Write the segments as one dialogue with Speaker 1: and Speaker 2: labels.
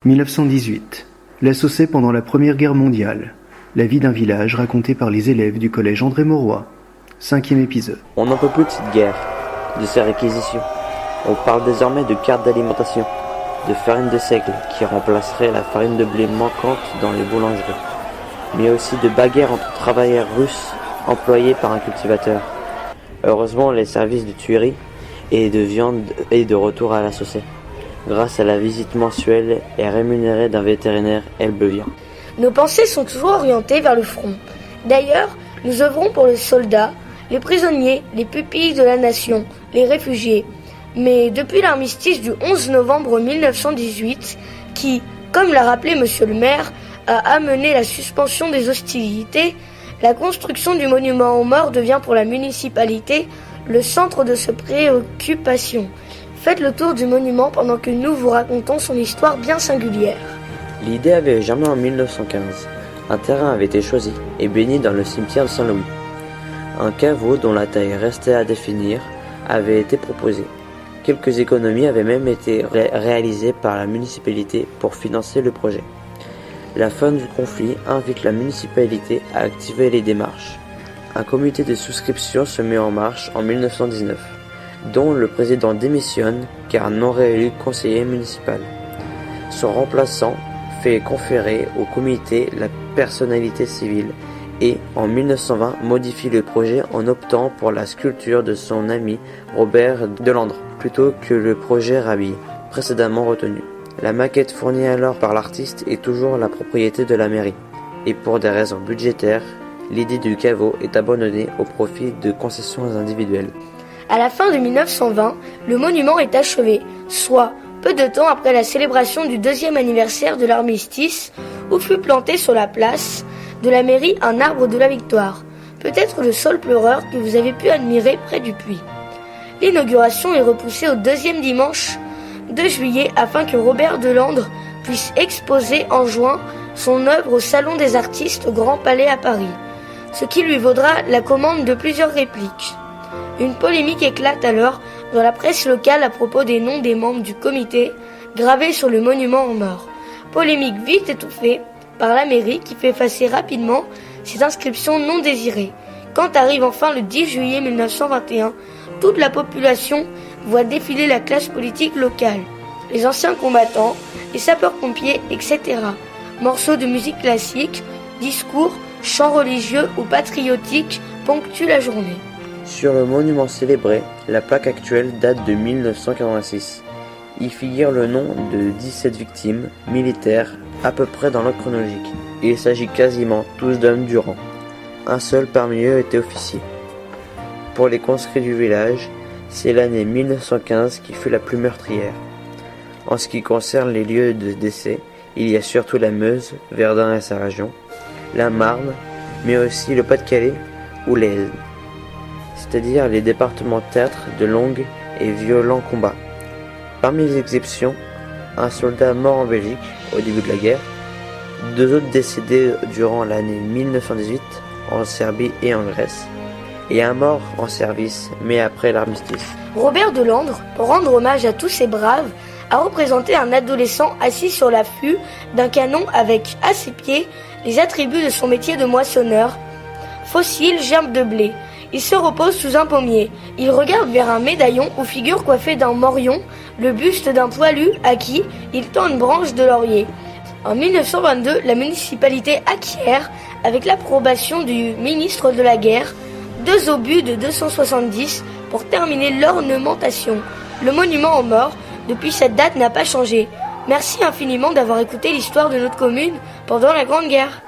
Speaker 1: 1918. La Saussaye pendant la Première Guerre mondiale. La vie d'un village racontée par les élèves du collège André Mauroy. 5e épisode.
Speaker 2: On n'en peut plus de cette guerre, de ces réquisitions. On parle désormais de cartes d'alimentation, de farine de seigle qui remplacerait la farine de blé manquante dans les boulangeries, mais aussi de bagarres entre travailleurs russes employés par un cultivateur. Heureusement, les services de tuerie et de viande est de retour à la Saussaye, grâce à la visite mensuelle et rémunérée d'un vétérinaire elbevien.
Speaker 3: Nos pensées sont toujours orientées vers le front. D'ailleurs, nous œuvrons pour les soldats, les prisonniers, les pupilles de la nation, les réfugiés. Mais depuis l'armistice du 11 novembre 1918, qui, comme l'a rappelé monsieur le maire, a amené la suspension des hostilités, la construction du monument aux morts devient pour la municipalité le centre de ses préoccupations. Faites le tour du monument pendant que nous vous racontons son histoire bien singulière.
Speaker 2: L'idée avait germé en 1915. Un terrain avait été choisi et béni dans le cimetière de Saint-Louis. Un caveau dont la taille restait à définir avait été proposé. Quelques économies avaient même été réalisées par la municipalité pour financer le projet. La fin du conflit invite la municipalité à activer les démarches. Un comité de souscription se met en marche en 1919, dont le président démissionne car non réélu conseiller municipal. Son remplaçant fait conférer au comité la personnalité civile et, en 1920, modifie le projet en optant pour la sculpture de son ami Robert Delandre, plutôt que le projet Rabille, précédemment retenu. La maquette fournie alors par l'artiste est toujours la propriété de la mairie, et pour des raisons budgétaires, l'idée du caveau est abandonnée au profit de concessions individuelles.
Speaker 3: À la fin de 1920, le monument est achevé, soit peu de temps après la célébration du 2e anniversaire de l'armistice, où fut planté sur la place de la mairie un arbre de la victoire, peut-être le seul pleureur que vous avez pu admirer près du puits. L'inauguration est repoussée au 2e dimanche de juillet afin que Robert Delandre puisse exposer en juin son œuvre au Salon des artistes au Grand Palais à Paris, ce qui lui vaudra la commande de plusieurs répliques. Une polémique éclate alors dans la presse locale à propos des noms des membres du comité gravés sur le monument aux morts. Polémique vite étouffée par la mairie qui fait effacer rapidement ces inscriptions non désirées. Quand arrive enfin le 10 juillet 1921, toute la population voit défiler la classe politique locale, les anciens combattants, les sapeurs-pompiers, etc. Morceaux de musique classique, discours, chants religieux ou patriotiques ponctuent la journée.
Speaker 2: Sur le monument célébré, la plaque actuelle date de 1986. Y figure le nom de 17 victimes militaires à peu près dans l'ordre chronologique. Il s'agit quasiment tous d'hommes du rang. Un seul parmi eux était officier. Pour les conscrits du village, c'est l'année 1915 qui fut la plus meurtrière. En ce qui concerne les lieux de décès, il y a surtout la Meuse, Verdun et sa région, la Marne, mais aussi le Pas-de-Calais ou l'Aisne, c'est-à-dire les départements théâtres de longues et violents combats. Parmi les exceptions, un soldat mort en Belgique au début de la guerre, 2 autres décédés durant l'année 1918 en Serbie et en Grèce, et un mort en service, mais après l'armistice.
Speaker 3: Robert Delandre, pour rendre hommage à tous ces braves, a représenté un adolescent assis sur l'affût d'un canon avec, à ses pieds, les attributs de son métier de moissonneur. Fossile, gerbe de blé. Il se repose sous un pommier. Il regarde vers un médaillon où figure coiffé d'un morion le buste d'un poilu à qui il tend une branche de laurier. En 1922, la municipalité acquiert, avec l'approbation du ministre de la Guerre, 2 obus de 270 pour terminer l'ornementation. Le monument aux morts, depuis cette date, n'a pas changé. Merci infiniment d'avoir écouté l'histoire de notre commune pendant la Grande Guerre.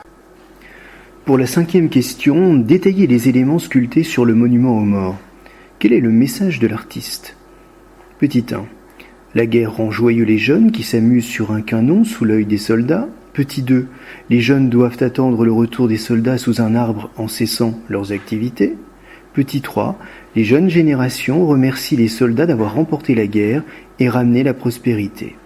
Speaker 1: Pour la 5e question, détaillez les éléments sculptés sur le monument aux morts. Quel est le message de l'artiste? Petit 1. La guerre rend joyeux les jeunes qui s'amusent sur un canon sous l'œil des soldats. Petit 2. Les jeunes doivent attendre le retour des soldats sous un arbre en cessant leurs activités. Petit 3. Les jeunes générations remercient les soldats d'avoir remporté la guerre et ramené la prospérité.